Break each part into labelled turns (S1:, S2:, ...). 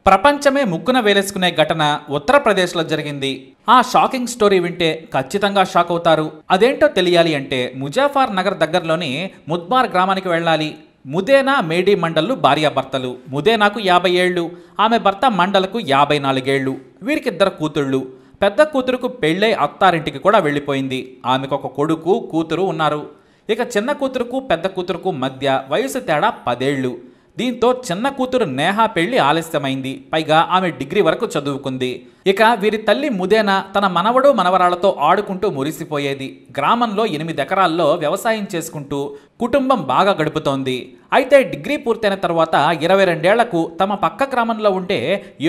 S1: ప్రపంచమే ముక్కున వేలేసుకునే ఘటన ఉత్తరప్రదేశ్లో జరిగింది. ఆ షాకింగ్ స్టోరీ వింటే ఖచ్చితంగా షాక్ అవుతారు. అదేంటో తెలియాలి అంటే ముజాఫర్ నగర్ దగ్గరలోని ముద్బార్ గ్రామానికి వెళ్ళాలి. ముదేనా మేడీ మండల్లు భార్యాభర్తలు. ముదేనాకు 50 ఏళ్లు, ఆమె భర్త మండలకు 54 ఏళ్లు. వీరికిద్దరు కూతుళ్ళు. పెద్ద కూతురుకు పెళ్ళై అత్తారింటికి కూడా వెళ్ళిపోయింది. ఆమెకు ఒక కొడుకు కూతురు ఉన్నారు. ఇక చిన్న కూతురుకు పెద్ద కూతురుకు మధ్య వయసు తేడా 10 ఏళ్లు. దీంతో చిన్న కూతురు నేహా పెళ్లి ఆలస్యమైంది. పైగా ఆమె డిగ్రీ వరకు చదువుకుంది. ఇక వీరి తల్లి ముదేనా తన మనవడు మనవరాళ్లతో ఆడుకుంటూ మురిసిపోయేది. గ్రామంలో 8 ఎకరాల్లో వ్యవసాయం చేసుకుంటూ కుటుంబం బాగా గడుపుతోంది. అయితే డిగ్రీ పూర్తయిన తర్వాత 22 ఏళ్లకు తమ పక్క గ్రామంలో ఉండే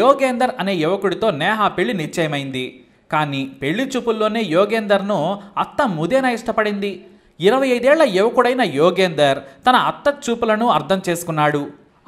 S1: యోగేందర్ అనే యువకుడితో నేహా పెళ్లి నిశ్చయమైంది. కానీ పెళ్లి చూపుల్లోనే యోగేందర్ను అత్త ముదేనా ఇష్టపడింది. 25 ఏళ్ల యువకుడైన యోగేందర్ తన అత్త చూపులను అర్థం చేసుకున్నాడు.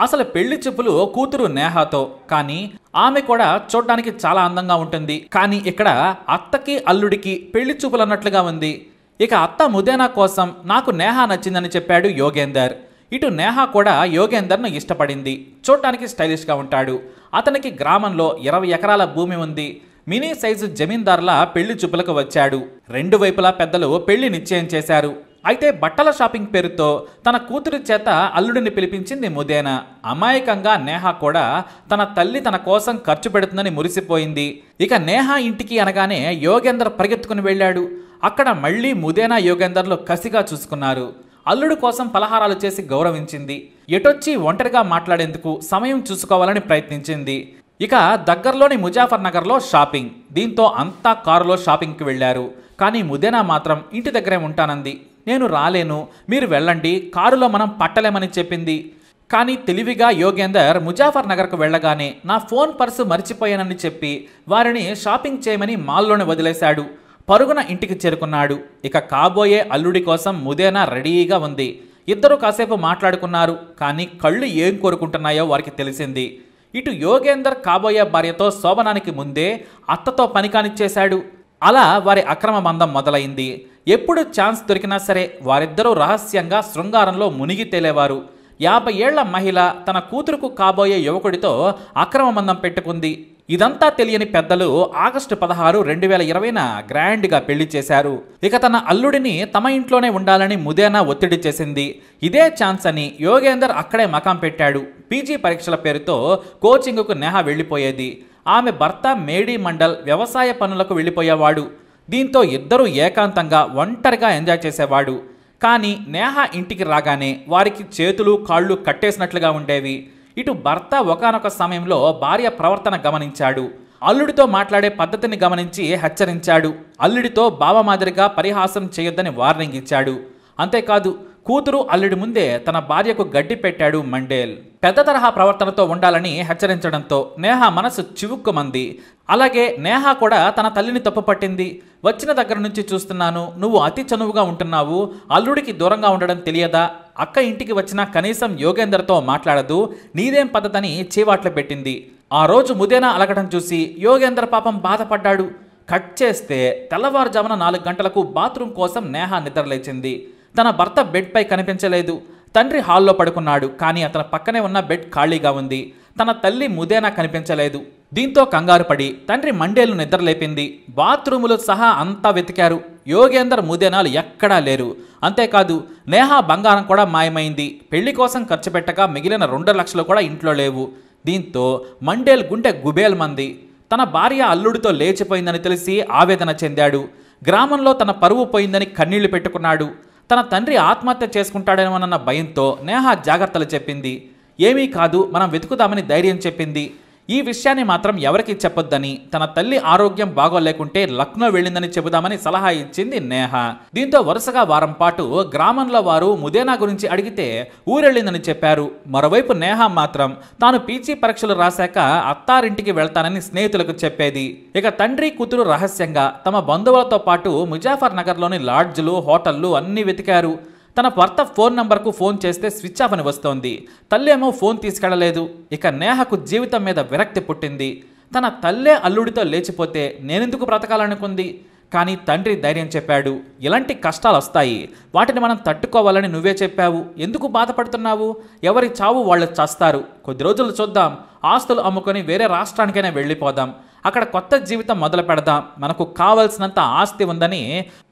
S1: అసలు పెళ్లి చూపులు కూతురు నేహాతో, కానీ ఆమె కూడా చూడ్డానికి చాలా అందంగా ఉంటుంది. కానీ ఇక్కడ అత్తకి అల్లుడికి పెళ్లి చూపులు అన్నట్లుగా ఉంది. ఇక అత్త ముదేనా కోసం నాకు నేహా నచ్చిందని చెప్పాడు యోగేందర్. ఇటు నేహా కూడా యోగేందర్ను ఇష్టపడింది. చూడ్డానికి స్టైలిష్గా ఉంటాడు. అతనికి గ్రామంలో 20 ఎకరాల భూమి ఉంది. మినీ సైజు జమీందార్ల పెళ్లి చూపులకు వచ్చాడు. 2 వైపులా పెద్దలు పెళ్లి నిశ్చయం చేశారు. అయితే బట్టల షాపింగ్ పేరుతో తన కూతురి చేత అల్లుడిని పిలిపించింది ముదేనా. అమాయకంగా నేహా కూడా తన తల్లి తన కోసం ఖర్చు పెడుతుందని మురిసిపోయింది. ఇక నేహా ఇంటికి అనగానే యోగేందర్ పరిగెత్తుకుని వెళ్ళాడు. అక్కడ మళ్లీ ముదేనా యోగేందర్లు కసిగా చూసుకున్నారు. అల్లుడు కోసం పలహారాలు చేసి గౌరవించింది. ఎటొచ్చి ఒంటరిగా మాట్లాడేందుకు సమయం చూసుకోవాలని ప్రయత్నించింది. ఇక దగ్గరలోని ముజాఫర్ నగర్లో షాపింగ్. దీంతో అంతా కారులో షాపింగ్కి వెళ్లారు. కానీ ముదేనా మాత్రం ఇంటి దగ్గరే ఉంటానంది. నేను రాలేను, మీరు వెళ్ళండి, కారులో మనం పట్టలేమని చెప్పింది. కానీ తెలివిగా యోగేందర్ ముజాఫర్ నగర్కు వెళ్ళగానే నా ఫోన్ పర్సు మర్చిపోయానని చెప్పి వారిని షాపింగ్ చేయమని మాల్లోనే వదిలేశాడు. పరుగున ఇంటికి చేరుకున్నాడు. ఇక కాబోయే అల్లుడి కోసం ముదేనా రెడీగా ఉంది. ఇద్దరు కాసేపు మాట్లాడుకున్నారు. కానీ కళ్ళు ఏం కోరుకుంటున్నాయో వారికి తెలిసింది. ఇటు యోగేందర్ కాబోయే భార్యతో శోభనానికి ముందే అత్తతో పని కానిచ్చేశాడు. అలా వారి అక్రమ బంధం మొదలైంది. ఎప్పుడు ఛాన్స్ దొరికినా సరే వారిద్దరూ రహస్యంగా శృంగారంలో మునిగి తేలేవారు. 50 ఏళ్ల మహిళ తన కూతురుకు కాబోయే యువకుడితో అక్రమ బంధం పెట్టుకుంది. ఇదంతా తెలియని పెద్దలు ఆగస్టు 16, 2020న గ్రాండ్గా పెళ్లి చేశారు. ఇక తన అల్లుడిని తమ ఇంట్లోనే ఉండాలని ముదేనా ఒత్తిడి చేసింది. ఇదే ఛాన్స్ అని యోగేందర్ అక్కడే మకాం పెట్టాడు. పీజీ పరీక్షల పేరుతో కోచింగ్కు నేహా వెళ్ళిపోయేది. ఆమె భర్త మేడీ మండల్ వ్యవసాయ పనులకు వెళ్ళిపోయేవాడు. దీంతో ఇద్దరూ ఏకాంతంగా ఒంటరిగా ఎంజాయ్ చేసేవాడు. కానీ నేహా ఇంటికి రాగానే వారికి చేతులు కాళ్ళు కట్టేసినట్లుగా ఉండేవి. ఇటు భర్త ఒకానొక సమయంలో భార్య ప్రవర్తన గమనించాడు. అల్లుడితో మాట్లాడే పద్ధతిని గమనించి హెచ్చరించాడు. అల్లుడితో బావ మాదిరిగా పరిహాసం చేయొద్దని వార్నింగ్ ఇచ్చాడు. అంతేకాదు కూతురు అల్లుడి ముందే తన భార్యకు గడ్డి పెట్టాడు మండేల్. పెద్ద తరహా ప్రవర్తనతో ఉండాలని హెచ్చరించడంతో నేహా మనసు చివుక్కుమంది. అలాగే నేహా కూడా తన తల్లిని తప్పుపట్టింది. వచ్చిన దగ్గర నుంచి చూస్తున్నాను, నువ్వు అతి చనువుగా ఉంటున్నావు, అల్లుడికి దూరంగా ఉండడం తెలియదా? అక్క ఇంటికి వచ్చినా కనీసం యోగేందర్తో మాట్లాడదు, నీదేం పద్ధతని చీవాట్లు పెట్టింది. ఆ రోజు ముదేనా అలగడం చూసి యోగేందర్ పాపం బాధపడ్డాడు. కట్ చేస్తే తెల్లవారుజామున 4 గంటలకు బాత్రూమ్ కోసం నేహా నిద్రలేచింది. తన భర్త బెడ్ పై కనిపించలేదు. తండ్రి హాల్లో పడుకున్నాడు. కానీ అతని పక్కనే ఉన్న బెడ్ ఖాళీగా ఉంది. తన తల్లి ముదేనా కనిపించలేదు. దీంతో కంగారు పడి తండ్రి మండేలు నిద్రలేపింది. బాత్రూములు సహా అంతా వెతికారు. యోగేందర్ ముదేనాలు ఎక్కడా లేరు. అంతేకాదు నేహా బంగారం కూడా మాయమైంది. పెళ్లి కోసం ఖర్చు పెట్టగా మిగిలిన 2 లక్షలు కూడా ఇంట్లో లేవు. దీంతో మండేల్ గుండె గుబేల్ మంది. తన భార్య అల్లుడితో లేచిపోయిందని తెలిసి ఆవేదన చెందాడు. గ్రామంలో తన పరువు పోయిందని కన్నీళ్లు పెట్టుకున్నాడు. తన తండ్రి ఆత్మహత్య చేసుకుంటాడేమోనన్న భయంతో నేహా జాగ్రత్తలు చెప్పింది. ఏమీ కాదు, మనం వెతుకుదామని ధైర్యం చెప్పింది. ఈ విషయాన్ని మాత్రం ఎవరికి చెప్పొద్దని, తన తల్లి ఆరోగ్యం బాగోలేకుంటే లక్నో వెళ్ళిందని చెబుదామని సలహా ఇచ్చింది నేహా. దీంతో వరుసగా వారం పాటు గ్రామంలో వారు ముదేనా గురించి అడిగితే ఊరెళ్ళిందని చెప్పారు. మరోవైపు నేహా మాత్రం తాను పీజీ పరీక్షలు రాశాక అత్తారింటికి వెళ్తానని స్నేహితులకు చెప్పేది. ఇక తండ్రి కూతురు రహస్యంగా తమ బంధువులతో పాటు ముజాఫర్ నగర్లోని లాడ్జ్లు హోటళ్లు అన్నీ వెతికారు. తన భర్త ఫోన్ నంబర్కు ఫోన్ చేస్తే స్విచ్ ఆఫ్ అని వస్తోంది. తల్లేమో ఫోన్ తీసుకెళ్లలేదు. ఇక నేహకు జీవితం మీద విరక్తి పుట్టింది. తన తల్లే అల్లుడితో లేచిపోతే నేనెందుకు బ్రతకాలనుకుంది. కానీ తండ్రి ధైర్యం చెప్పాడు. ఇలాంటి కష్టాలు వస్తాయి, వాటిని మనం తట్టుకోవాలని నువ్వే చెప్పావు, ఎందుకు బాధపడుతున్నావు? ఎవరి చావు వాళ్ళు చస్తారు. కొద్ది రోజులు చూద్దాం, ఆస్తులు అమ్ముకొని వేరే రాష్ట్రానికైనా వెళ్ళిపోదాం, అక్కడ కొత్త జీవితం మొదలు పెడదాం, మనకు కావలసినంత ఆస్తి ఉందని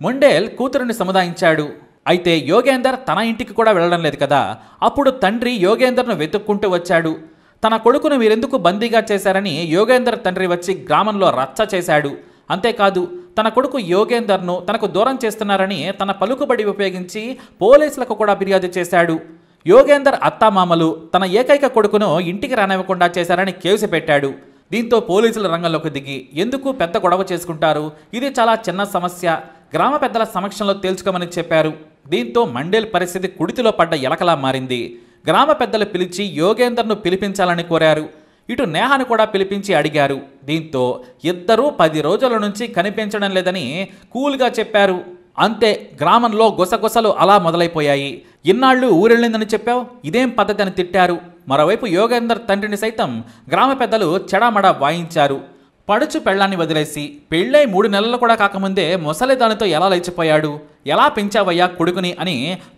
S1: మొండేల్ కూతురిని సముదాయించాడు. అయితే యోగేందర్ తన ఇంటికి కూడా వెళ్ళడం లేదు కదా. అప్పుడు తండ్రి యోగేందర్ను వెతుక్కుంటూ వచ్చాడు. తన కొడుకును మీరెందుకు బందీగా చేశారని యోగేందర్ తండ్రి వచ్చి గ్రామంలో రచ్చ చేశాడు. అంతేకాదు, తన కొడుకు యోగేందర్ను తనకు దూరం చేస్తున్నారని తన పలుకుబడి ఉపయోగించి పోలీసులకు కూడా ఫిర్యాదు చేశాడు. యోగేందర్ అత్తామామలు తన ఏకైక కొడుకును ఇంటికి రానివ్వకుండా చేశారని కేసు పెట్టాడు. దీంతో పోలీసులు రంగంలోకి దిగి ఎందుకు పెద్ద గొడవ చేసుకుంటారు, ఇది చాలా చిన్న సమస్య, గ్రామ పెద్దల సమక్షంలో తేల్చుకోమని చెప్పారు. దీంతో మండేల్ పరిస్థితి కుడితిలో పడ్డ ఎలకలా మారింది. గ్రామ పెద్దలు పిలిచి యోగేందర్ను పిలిపించాలని కోరారు. ఇటు నేహాను కూడా పిలిపించి అడిగారు. దీంతో ఇద్దరూ 10 రోజుల నుంచి కనిపించడం లేదని కూల్గా చెప్పారు. అంతే, గ్రామంలో గుసగుసలు అలా మొదలైపోయాయి. ఇన్నాళ్ళు ఊరెళ్ళిందని చెప్పావు, ఇదేం పద్ధతి అని తిట్టారు. మరోవైపు యోగేందర్ తండ్రిని సైతం గ్రామ పెద్దలు చెడామడా వాయించారు. పడుచు పెళ్లాన్ని వదిలేసి పెళ్ళై 3 నెలలు కూడా కాకముందే ముసలిదానితో ఎలా లేచిపోయాడు, ఎలా పెంచావయ్యా కొడుకుని అని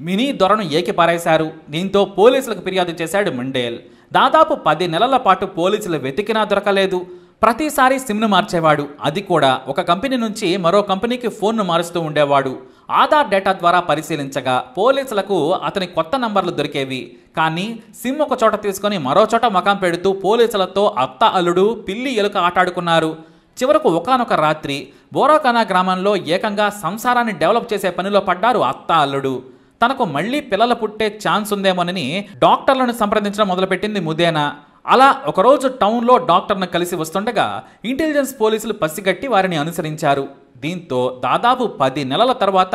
S1: మినీ దొరను ఏకిపారేశారు. దీంతో పోలీసులకు ఫిర్యాదు చేశాడు మండేల్. దాదాపు 10 నెలల పాటు పోలీసులు వెతికినా దొరకలేదు. ప్రతిసారి సిమ్ను మార్చేవాడు, అది కూడా ఒక కంపెనీ నుంచి మరో కంపెనీకి ఫోన్ను మారుస్తూ ఉండేవాడు. ఆధార్ డేటా ద్వారా పరిశీలించగా పోలీసులకు అతని కొత్త నంబర్లు దొరికేవి. కానీ సిమ్ ఒక చోట తీసుకొని మరో చోట మకాం పెడుతూ పోలీసులతో అత్త అల్లుడు పిల్లి ఎలుక ఆటాడుకున్నారు. చివరకు ఒకానొక రాత్రి బోరాఖానా గ్రామంలో ఏకంగా సంసారాన్ని డెవలప్ చేసే పనిలో పడ్డారు అత్త అల్లుడు. తనకు మళ్లీ పిల్లలు పుట్టే ఛాన్స్ ఉందేమోనని డాక్టర్లను సంప్రదించడం మొదలుపెట్టింది ముదేనా. అలా ఒకరోజు టౌన్లో డాక్టర్ను కలిసి వస్తుండగా ఇంటెలిజెన్స్ పోలీసులు పసిగట్టి వారిని అనుసరించారు. దీంతో దాదాపు 10 నెలల తర్వాత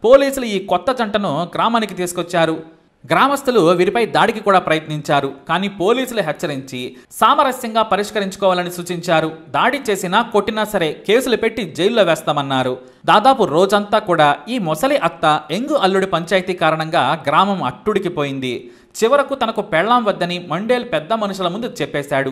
S1: పోలీసులు ఈ కొత్త జంటను గ్రామానికి తీసుకొచ్చారు. గ్రామస్తులు వీరిపై దాడికి కూడా ప్రయత్నించారు. కానీ పోలీసులు హెచ్చరించి సామరస్యంగా పరిష్కరించుకోవాలని సూచించారు. దాడి చేసినా కొట్టినా సరే కేసులు పెట్టి జైల్లో వేస్తామన్నారు. దాదాపు రోజంతా కూడా ఈ మొసలి అత్త ఎంగు అల్లుడి పంచాయతీ కారణంగా గ్రామం అట్టుడికిపోయింది. చివరకు తనకు పెళ్ళాం వద్దని మండేల్ పెద్ద మనుషుల ముందు చెప్పేశాడు.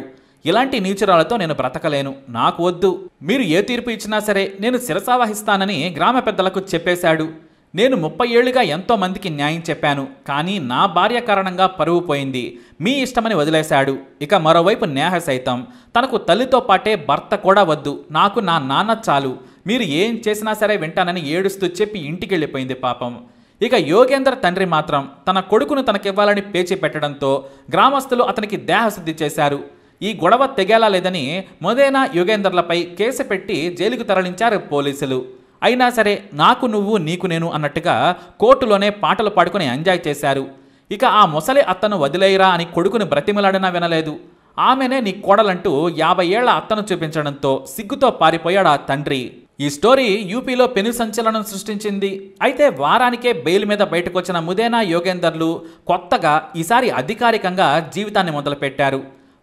S1: ఇలాంటి నీచురాలతో నేను బ్రతకలేను, నాకు వద్దు, మీరు ఏ తీర్పు ఇచ్చినా సరే నేను శిరసావహిస్తానని గ్రామ పెద్దలకు చెప్పేశాడు. నేను 30 ఏళ్లుగా ఎంతో మందికి న్యాయం చెప్పాను, కానీ నా భార్య కారణంగా పరువు పోయింది, మీ ఇష్టమని వదిలేశాడు. ఇక మరోవైపు నేహ సైతం తనకు తల్లితో పాటే భర్త కూడా వద్దు, నాకు నా నాన్న చాలు, మీరు ఏం చేసినా సరే వింటానని ఏడుస్తూ చెప్పి ఇంటికి వెళ్ళిపోయింది పాపం. ఇక యోగేందర్ తండ్రి మాత్రం తన కొడుకును తనకివ్వాలని పేచి పెట్టడంతో గ్రామస్తులు అతనికి దేహశుద్ధి చేశారు. ఈ గొడవ తెగేలా లేదని మొదేనా యోగేందర్లపై కేసు పెట్టి జైలుకు తరలించారు పోలీసులు. అయినా సరే నాకు నువ్వు నీకు నేను అన్నట్టుగా కోర్టులోనే పాటలు పాడుకుని ఎంజాయ్ చేశారు. ఇక ఆ ముసలి అత్తను వదిలేయరా అని కొడుకుని బ్రతిమలాడినా వినలేదు. ఆమెనే నీ కోడలంటూ 50 ఏళ్ల అత్తను చూపించడంతో సిగ్గుతో పారిపోయాడు ఆ తండ్రి. ఈ స్టోరీ యూపీలో పెను సంచలనం సృష్టించింది. అయితే వారానికే బెయిల్ మీద బయటకు వచ్చిన ముదేనా యోగేందర్లు కొత్తగా ఈసారి అధికారికంగా జీవితాన్ని మొదలుపెట్టారు.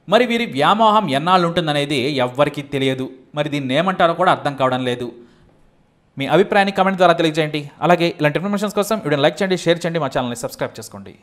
S1: మరి వీరి వ్యామోహం ఎన్నాళ్ళుంటుందనేది ఎవ్వరికీ తెలియదు. మరి దీన్ని ఏమంటారో కూడా అర్థం కావడం లేదు. మీ అభిప్రాయాన్ని కామెంట్ ద్వారా తెలియజేయండి. అలాగే ఇలాంటి ఇన్ఫర్మేషన్స్ కోసం వీడియోని లైక్ చేయండి, షేర్ చేయండి, మా ఛానల్ని సబ్స్క్రైబ్ చేసుకోండి.